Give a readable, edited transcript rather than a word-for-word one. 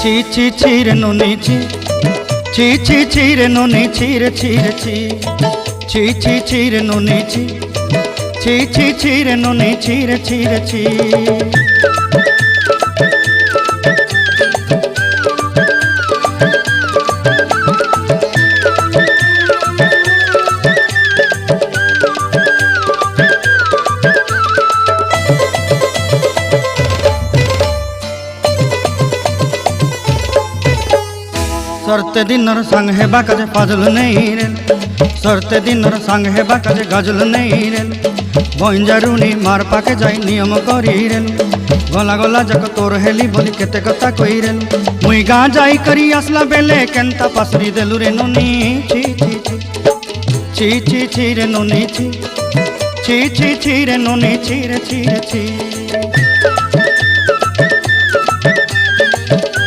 ছি ছি ছি রে নুনি ছি, ছি ছি ছি রে নুনি ছি রে ছি রে ছি, ছি ছি ছি রে নুনি ছি, ছি ছি ছি রে নুনি ছি রে ছি রে ছি। सरते दिनर संग हेबा काजे फाजल नहीं रेल, सरते दिनर संग हेबा काजे गाजल नहीं रेल, बंजारुनी मार पाके जाई नियम करी रेल, गला गला जक तोर हेली बोली केते कथा कई रेल, मुई गाँ जाई करी आसला बेले केंता पासरी देलु रे नुनी ची ची ची, ची ची ची रे नुनी ची, ची ची ची रे नुनी ची रे ची रे ची।